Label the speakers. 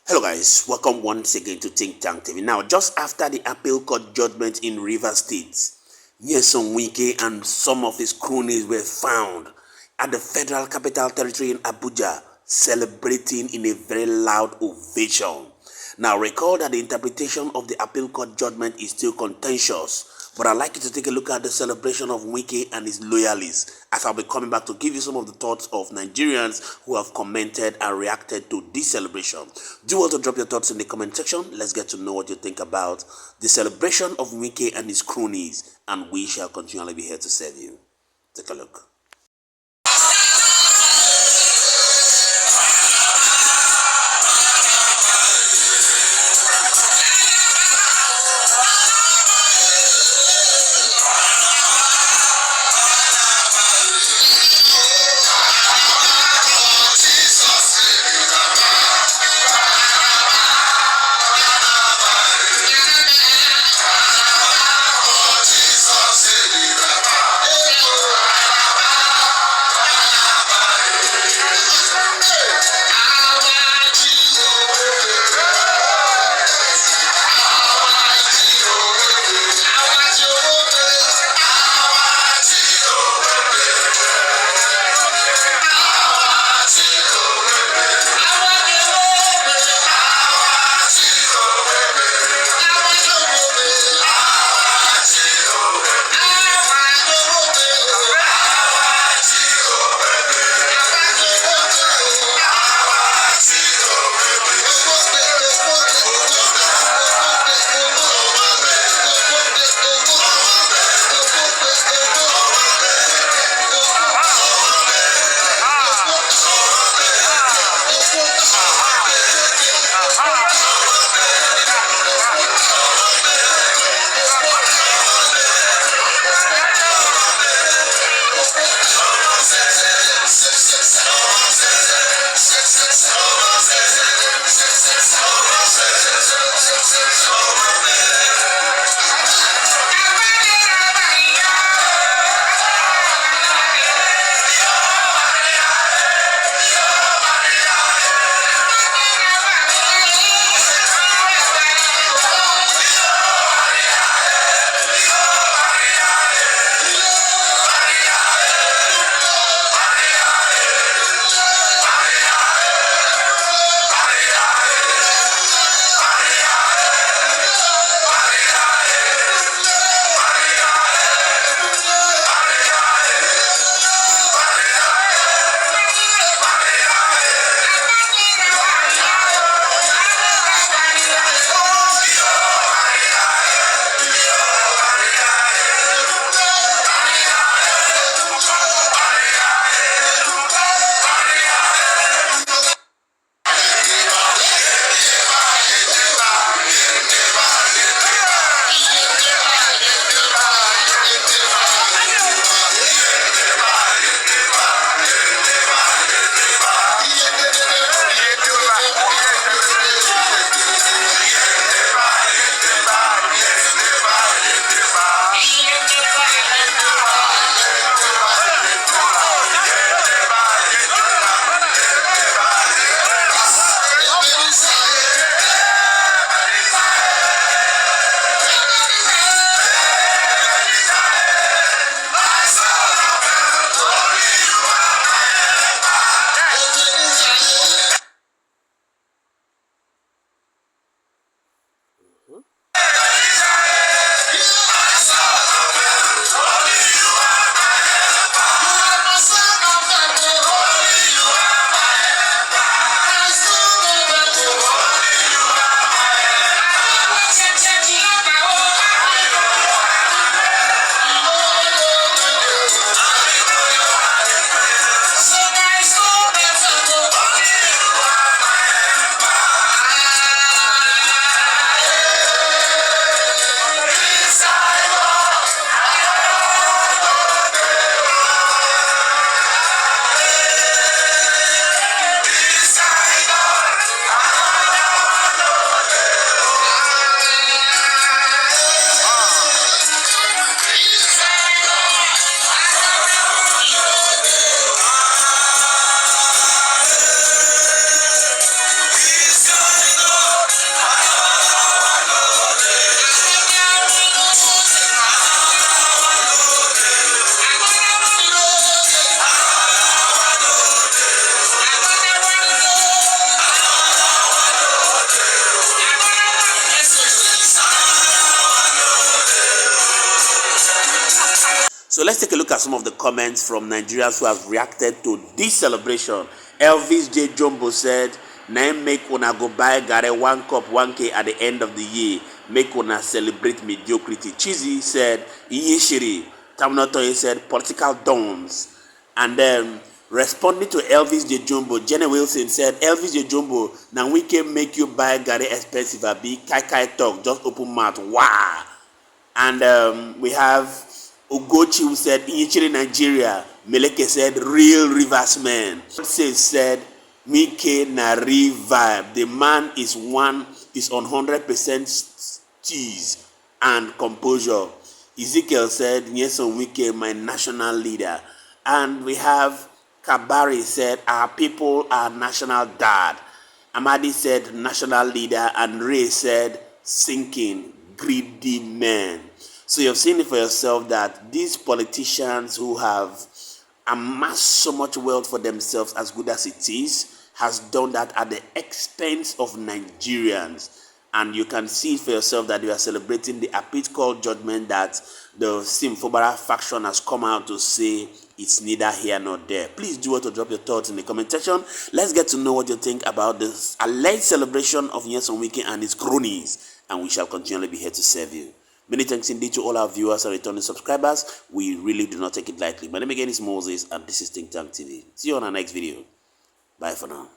Speaker 1: Hello guys, welcome once again to Think Tank TV. Now, just after the appeal court judgment in Rivers State, Nyesom Wike and some of his cronies were found at the Federal Capital Territory in Abuja, celebrating in a very loud ovation. Now, recall that the interpretation of the appeal court judgment is still contentious, but I'd like you to take a look at the celebration of Wike and his loyalists, as I'll be coming back to give you some of the thoughts of Nigerians who have commented and reacted to this celebration. Do also drop your thoughts in the comment section. Let's get to know what you think about the celebration of Wike and his cronies, and we shall continually be here to serve you. Take a look. So let's take a look at some of the comments from Nigerians who have reacted to this celebration. Elvis J. Jumbo said, "Na make una go buy gare 1 cup 1K at the end of the year. Make una celebrate mediocrity." Chizi said, "Iyeshiri." Tamnotoye said, "Political dons." And then responding to Elvis J. Jumbo, Jenny Wilson said, "Elvis J. Jumbo, now we can make you buy gare expensive. Abi kai talk, just open mouth. Wow." And we have Ugochi who said, "Iyechiri Nigeria." Meleke said, "Real Rivers man." Said, "Mike na real vibe. The man is on 100% cheese and composure." Ezekiel said, "Nyesom Wike, my national leader." And we have Kabari said, "Our people are national dad." Amadi said, "National leader." And Ray said, "Sinking, greedy man." So you've seen it for yourself that these politicians who have amassed so much wealth for themselves, as good as it is, has done that at the expense of Nigerians. And you can see for yourself that you are celebrating the Appeal Court judgment that the Simfobara faction has come out to say it's neither here nor there. Please do want to drop your thoughts in the comment section. Let's get to know what you think about this alleged celebration of Nyesom Wike and his cronies. And we shall continually be here to serve you. Many thanks indeed to all our viewers and returning subscribers. We really do not take it lightly. My name again is Moses, and this is Think Tank TV. See you on our next video. Bye for now.